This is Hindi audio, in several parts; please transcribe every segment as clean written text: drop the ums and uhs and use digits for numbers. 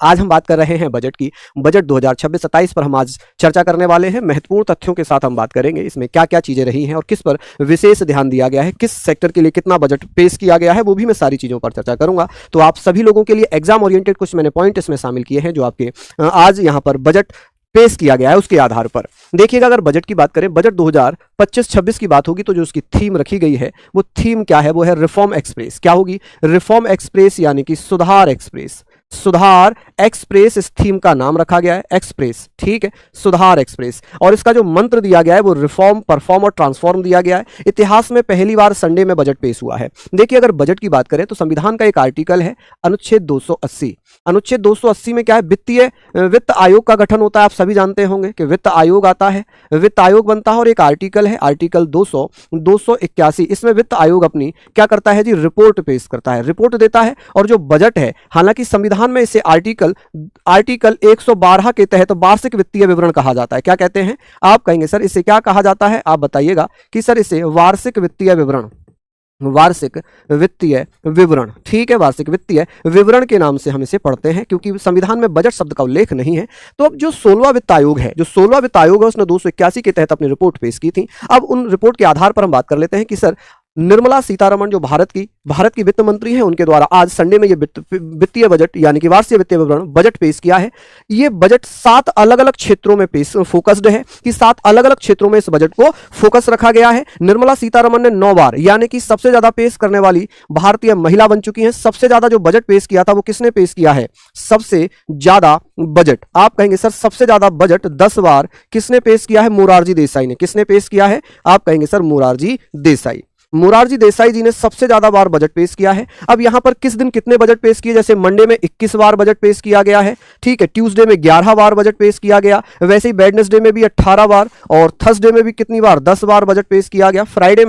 आज हम बात कर रहे हैं बजट की। बजट 2026-27 पर हम आज चर्चा करने वाले हैं। महत्वपूर्ण तथ्यों के साथ हम बात करेंगे, इसमें क्या क्या चीजें रही हैं और किस पर विशेष ध्यान दिया गया है, किस सेक्टर के लिए कितना बजट पेश किया गया है, वो भी मैं सारी चीजों पर चर्चा करूंगा। तो आप सभी लोगों के लिए एग्जाम ओरिएंटेड कुछ मैंने पॉइंट इसमें शामिल किए हैं जो आपके आज यहाँ पर बजट पेश किया गया है उसके आधार पर। देखिएगा, अगर बजट की बात करें, बजट 2025-26 की बात होगी तो जो उसकी थीम रखी गई है वो थीम क्या है, वो है रिफॉर्म एक्सप्रेस। क्या होगी? रिफॉर्म एक्सप्रेस, यानी कि सुधार एक्सप्रेस। सुधार एक्सप्रेस इस थीम का नाम रखा गया है, एक्सप्रेस, ठीक है, सुधार एक्सप्रेस। और इसका जो मंत्र दिया गया है वो रिफॉर्म, परफॉर्म और ट्रांसफॉर्म दिया गया है। इतिहास में पहली बार संडे में बजट पेश हुआ है। देखिए, अगर बजट की बात करें तो संविधान का एक आर्टिकल है अनुच्छेद 280। अनुच्छेद 280 में क्या है? वित्त आयोग का गठन होता है। आप सभी जानते होंगे कि वित्त आयोग आता है, वित्त आयोग बनता है और एक आर्टिकल है, आर्टिकल 281। इसमें वित्त आयोग अपनी क्या करता है जी? रिपोर्ट पेश करता है, रिपोर्ट देता है। और जो बजट है, हालांकि संविधान में इसे आर्टिकल 112 के तहत वार्षिक वित्तीय विवरण कहा जाता है। क्या कहते हैं? आप कहेंगे सर इसे क्या कहा जाता है? आप बताइएगा कि सर इसे वार्षिक वित्तीय विवरण, वार्षिक वित्तीय विवरण, ठीक है, वार्षिक वित्तीय विवरण के नाम से हम इसे पढ़ते हैं क्योंकि संविधान में बजट शब्द का उल्लेख नहीं है। तो अब जो 16वां वित्त आयोग है, जो 16वां वित्त आयोग है, उसने 281 के तहत अपनी रिपोर्ट पेश की थी। अब उन रिपोर्ट के आधार पर हम बात कर लेते हैं कि सर निर्मला सीतारमण जो भारत की वित्त मंत्री हैं, उनके द्वारा आज संडे में ये वित्तीय बजट यानी कि वार्षिक वित्तीय विवरण बजट पेश किया है। ये बजट 7 अलग अलग क्षेत्रों में फोकस्ड है कि 7 अलग अलग क्षेत्रों में इस बजट को फोकस रखा गया है। निर्मला सीतारमण ने 9 बार यानी कि सबसे ज्यादा पेश करने वाली भारतीय महिला बन चुकी हैं। सबसे ज्यादा जो बजट पेश किया था वो किसने पेश किया है? सबसे ज्यादा बजट, आप कहेंगे सर सबसे ज्यादा बजट 10 बार किसने पेश किया है? मोरारजी देसाई ने। किसने पेश किया है? आप कहेंगे सर मोरारजी देसाई। मोरारजी देसाई जी ने सबसे ज्यादा बार बजट पेश किया है। अब यहां पर किस दिन कितने बजट पेश किए? जैसे मंडे में 21 बार बजट पेश किया गया है, ठीक है, ट्यूसडे में 11 बार बजट पेश किया गया, वैसे ही वेडनेसडे में भी 18 बार और थर्सडे में भी कितनी बार? 10 बार बजट पेश किया गया। फ्राइडे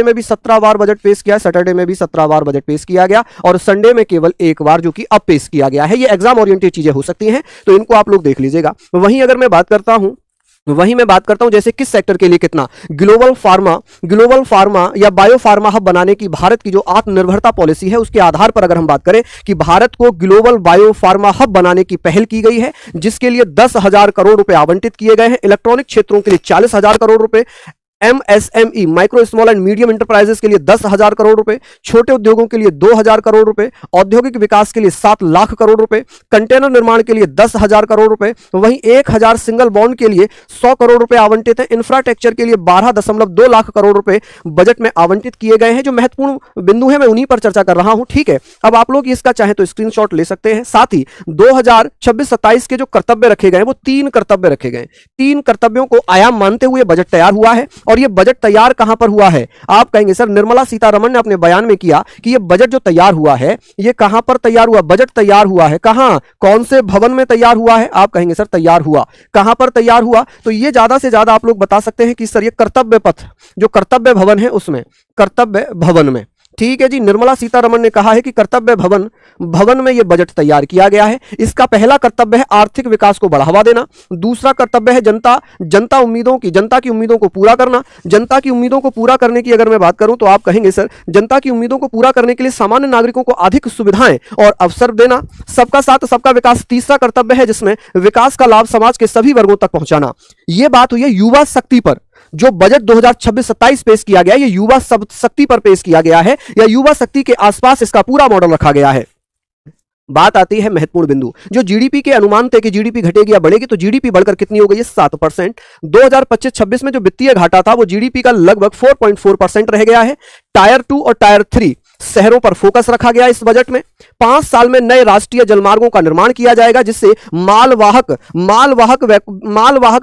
में भी 17 बार बजट पेश किया, सैटरडे में भी 17 बार बजट पेश किया गया और संडे में केवल 1 बार जो कि अब पेश किया गया है। ये एग्जाम ओरिएंटेड चीजें हो सकती हैं तो इनको आप लोग देख लीजिएगा। वहीं अगर मैं बात करता हूं जैसे किस सेक्टर के लिए कितना, ग्लोबल फार्मा या बायो फार्मा हब बनाने की भारत की जो आत्मनिर्भरता पॉलिसी है उसके आधार पर अगर हम बात करें कि भारत को ग्लोबल बायो फार्मा हब बनाने की पहल की गई है, जिसके लिए 10,000 करोड़ रुपए आवंटित किए गए हैं। इलेक्ट्रॉनिक क्षेत्रों के लिए 40,000 करोड़ रुपए, MSME micro small and medium enterprises के लिए 10,000 करोड़ रुपए, छोटे उद्योगों के लिए 2,000 करोड़ रुपए, औद्योगिक विकास के लिए 7 लाख करोड़ रुपए, कंटेनर निर्माण के लिए 10,000 करोड़ रुपए, वहीं 1,000 सिंगल बॉन्ड के लिए 100 करोड़ रुपए आवंटित है। इंफ्रास्ट्रक्चर के लिए 12.2 लाख करोड़ रुपए बजट में आवंटित किए गए हैं। जो महत्वपूर्ण बिंदु है मैं उन्हीं पर चर्चा कर रहा हूं, ठीक है। अब आप लोग इसका चाहे तो स्क्रीनशॉट ले सकते हैं। साथ ही 2026-27 के जो कर्तव्य रखे गए वो 3 कर्तव्य रखे गए। 3 कर्तव्यों को आयाम मानते हुए बजट तैयार हुआ है। और ये बजट तैयार कहां पर हुआ है? आप कहेंगे सर निर्मला सीतारमण ने अपने बयान में किया कि ये बजट जो तैयार हुआ है ये कहां पर तैयार हुआ? बजट तैयार हुआ है कहां, कौन से भवन में तैयार हुआ है? आप कहेंगे सर तैयार हुआ कहां पर तैयार हुआ? तो ये ज्यादा से ज्यादा आप लोग बता सकते हैं कि सर ये कर्तव्य पथ जो कर्तव्य भवन है उसमें, कर्तव्य भवन में, ठीक है जी। निर्मला सीतारमण ने कहा है कि कर्तव्य भवन में यह बजट तैयार किया गया है। इसका पहला कर्तव्य है आर्थिक विकास को बढ़ावा देना। दूसरा कर्तव्य है जनता की उम्मीदों को पूरा करना। जनता की उम्मीदों को पूरा करने की अगर मैं बात करूं तो आप कहेंगे सर जनता की उम्मीदों को पूरा करने के लिए सामान्य नागरिकों को अधिक सुविधाएं और अवसर देना। सबका साथ सबका विकास तीसरा कर्तव्य है, जिसमें विकास का लाभ समाज के सभी वर्गों तक पहुंचाना। यह बात हुई है युवा शक्ति पर। जो बजट 2026-27 पेश किया गया ये युवा शक्ति पर पेश किया गया है, या युवा शक्ति के आसपास इसका पूरा मॉडल रखा गया है। बात आती है महत्वपूर्ण बिंदु, जो जीडीपी के अनुमान थे कि जीडीपी घटेगी या बढ़ेगी, तो जीडीपी बढ़कर कितनी हो गई है? 7%। 2025-26 में जो वित्तीय घाटा था वो जीडीपी का लगभग 4.4% रह गया है। टायर 2 और टायर 3 शहरों पर फोकस रखा गया इस बजट में। 5 साल में नए राष्ट्रीय जलमार्गों का निर्माण किया जाएगा, जिससे मालवाहक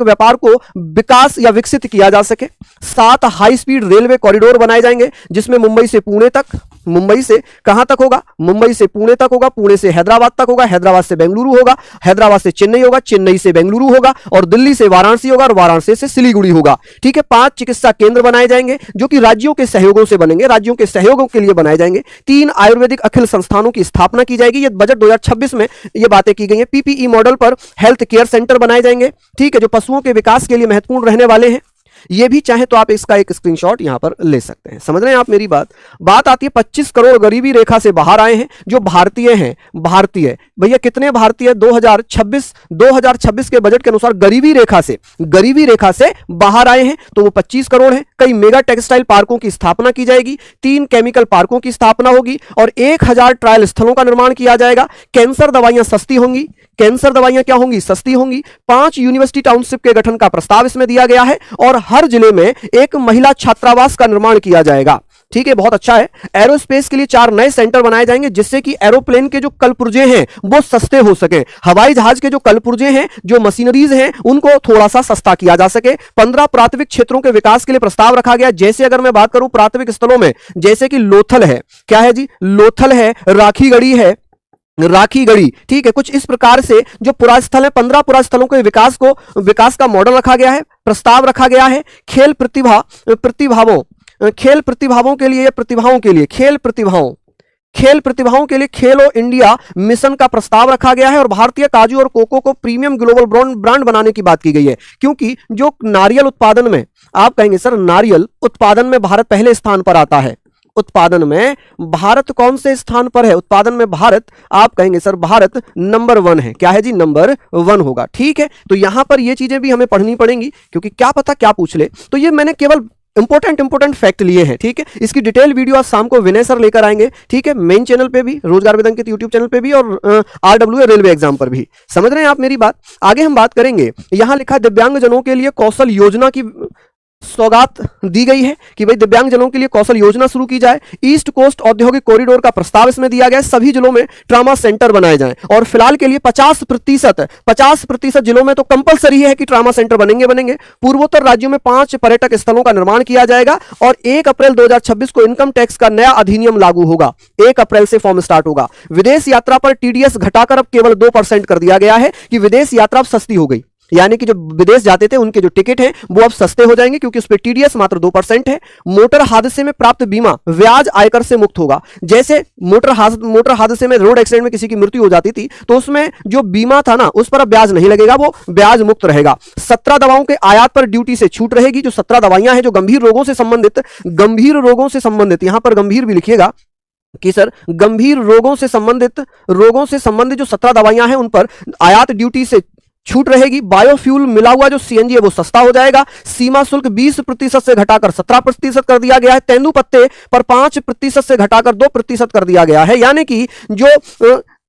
व्यापार को विकास या विकसित किया जा सके। 7 हाई स्पीड रेलवे कॉरिडोर बनाए जाएंगे, जिसमें मुंबई से पुणे तक, मुंबई से कहां तक होगा? मुंबई से पुणे तक होगा, पुणे से हैदराबाद तक होगा, हैदराबाद से बेंगलुरु होगा, हैदराबाद से चेन्नई होगा, चेन्नई से बेंगलुरु होगा, और दिल्ली से वाराणसी होगा, और वाराणसी से सिलीगुड़ी होगा, ठीक है। 5 चिकित्सा केंद्र बनाए जाएंगे जो कि राज्यों के सहयोगों से बनेंगे, राज्यों के सहयोगों के लिए बनाए जाएंगे। 3 आयुर्वेदिक अखिल संस्थानों की स्थापना की जाएगी। ये बजट 2026 में ये बातें की गई हैं। पीपीई मॉडल पर हेल्थ केयर सेंटर बनाए जाएंगे, ठीक है, जो पशुओं के विकास के लिए महत्वपूर्ण रहने वाले हैं। ये भी चाहे तो आप इसका एक स्क्रीनशॉट यहां पर ले सकते हैं। समझ रहे हैं आप मेरी बात। बात आती है 25 करोड़ गरीबी रेखा से बाहर आए हैं जो भारतीय हैं। भारतीय भैया कितने भारतीय 2026 के बजट के अनुसार गरीबी रेखा से बाहर आए हैं, तो वो 25 करोड़ हैं। कई मेगा टेक्सटाइल पार्कों की स्थापना की जाएगी, 3 केमिकल पार्कों की स्थापना होगी और 1000 ट्रायल स्थलों का निर्माण किया जाएगा। कैंसर दवाइयां सस्ती होंगी। कैंसर दवाइयां क्या होंगी? सस्ती होंगी। 5 यूनिवर्सिटी टाउनशिप के गठन का प्रस्ताव इसमें दिया गया है और हर जिले में एक महिला छात्रावास का निर्माण किया जाएगा। ठीक है, बहुत अच्छा है। एरोस्पेस के लिए 4 नए सेंटर बनाए जाएंगे जिससे कि एरोप्लेन के जो कलपुर्जे हैं वो सस्ते हो सके। हवाई जहाज के जो कलपुर्जे हैं, जो मशीनरीज हैं, उनको थोड़ा सा सस्ता किया जा सके। 15 प्राथमिक क्षेत्रों के विकास के लिए प्रस्ताव रखा गया। जैसे अगर मैं बात करूं प्राथमिक स्थलों में, जैसे कि लोथल है, क्या है जी? लोथल है, राखीगढ़ी है, राखीगढ़ी। ठीक है, कुछ इस प्रकार से जो पुरास्थल है, 15 पुरास्थलों के विकास का मॉडल रखा गया है, प्रस्ताव रखा गया है। खेल प्रतिभाओं के लिए खेलो इंडिया मिशन का प्रस्ताव रखा गया है और भारतीय काजू और कोको को प्रीमियम ग्लोबल ब्रांड बनाने की बात की गई है। क्योंकि जो नारियल उत्पादन में, आप कहेंगे सर नारियल उत्पादन में भारत पहले स्थान पर आता है। उत्पादन में भारत कौन से स्थान पर है? उत्पादन में भारत, आप कहेंगे सर भारत नंबर 1 है। क्या है जी? नंबर 1 होगा। ठीक है, तो यहां पर ये चीजें भी हमें पढ़नी पड़ेंगी क्योंकि क्या पता क्या पूछ ले। तो ये मैंने केवल इंपोर्टेंट फैक्ट लिए हैं। ठीक है, इसकी डिटेल वीडियो आज शाम को विनय सर लेकर आएंगे। ठीक है, मेन चैनल पे भी, रोजगार वेद अंकित यूट्यूब चैनल पे भी और RWA रेलवे एग्जाम पर भी। समझ रहे हैं आप मेरी बात? आगे हम बात करेंगे। यहां लिखा दिव्यांगजनों के लिए कौशल योजना की सौगात दी गई है कि भाई दिव्यांगजनों के लिए कौशल योजना शुरू की जाए। ईस्ट कोस्ट औद्योगिक कॉरिडोर का प्रस्ताव इसमें दिया गया है। सभी जिलों में ट्रामा सेंटर बनाए जाएं और फिलहाल के लिए 50% जिलों में तो कंपलसरी है कि ट्रामा सेंटर बनेंगे। पूर्वोत्तर राज्यों में 5 पर्यटक स्थलों का निर्माण किया जाएगा और 1 अप्रैल 2026 को इनकम टैक्स का नया अधिनियम लागू होगा। 1 अप्रैल से फॉर्म स्टार्ट होगा। विदेश यात्रा पर TDS घटाकर अब केवल 2% कर दिया गया है कि विदेश यात्रा अब सस्ती हो गई। यानी कि जो विदेश जाते थे उनके जो टिकट हैं वो अब सस्ते हो जाएंगे क्योंकि उस पर TDS मात्र 2% है। मोटर हादसे में प्राप्त बीमा ब्याज आयकर से मुक्त होगा। जैसे मोटर हादसे में, रोड एक्सीडेंट में किसी की मृत्यु हो जाती थी तो उसमें जो बीमा था ना, उस पर अब ब्याज नहीं लगेगा, वो ब्याज मुक्त रहेगा। 17 दवाओं के आयात पर ड्यूटी से छूट रहेगी। जो 17 दवाइयां हैं जो गंभीर रोगों से संबंधित, यहां पर गंभीर भी लिखिएगा कि सर गंभीर रोगों से संबंधित जो 17 दवाइयां हैं उन पर आयात ड्यूटी से छूट रहेगी। बायोफ्यूल मिला हुआ जो CNG है वो सस्ता हो जाएगा। सीमा शुल्क 20% से घटाकर 17% कर दिया गया है। तेंदुपत्ते पर 5% से घटाकर 2% कर दिया गया है। यानी कि जो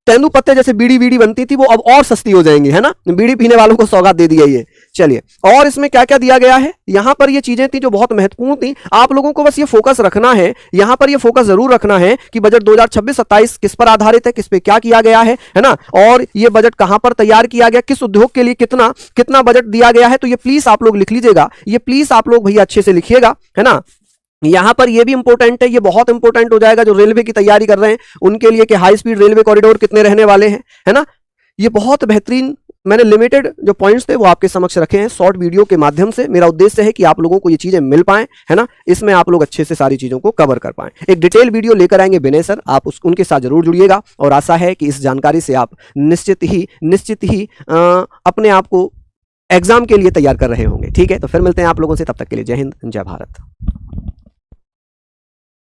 तेंदुपत्ते जैसे बीड़ी बनती थी वो अब और सस्ती हो जाएंगी, है ना। बीड़ी पीने वालों को सौगात दे दी गई है। चलिए, और इसमें क्या क्या दिया गया है, यहां पर ये चीजें थी जो बहुत महत्वपूर्ण थी। आप लोगों को बस ये फोकस रखना है, यहां पर ये फोकस जरूर रखना है कि बजट 2026-27 किस पर आधारित है, किस पे क्या किया गया है ना, और ये बजट कहां पर तैयार किया गया, किस उद्योग के लिए कितना बजट दिया गया है। तो ये प्लीज आप लोग लिख लीजिएगा, ये प्लीज आप लोग भैया अच्छे से लिखिएगा, है ना। यहां पर ये भी इंपॉर्टेंट है, ये बहुत इंपॉर्टेंट हो जाएगा जो रेलवे की तैयारी कर रहे हैं उनके लिए कि हाई स्पीड रेलवे कॉरिडोर कितने रहने वाले हैं, है ना। ये बहुत बेहतरीन, मैंने लिमिटेड जो पॉइंट्स थे वो आपके समक्ष रखे हैं शॉर्ट वीडियो के माध्यम से। मेरा उद्देश्य है कि आप लोगों को ये चीजें मिल पाएं, है ना, इसमें आप लोग अच्छे से सारी चीजों को कवर कर पाएं। एक डिटेल वीडियो लेकर आएंगे विनय सर, आप उनके साथ जरूर जुड़िएगा और आशा है कि इस जानकारी से आप निश्चित ही अपने आप को एग्जाम के लिए तैयार कर रहे होंगे। ठीक है, तो फिर मिलते हैं आप लोगों से, तब तक के लिए जय हिंद, जय भारत।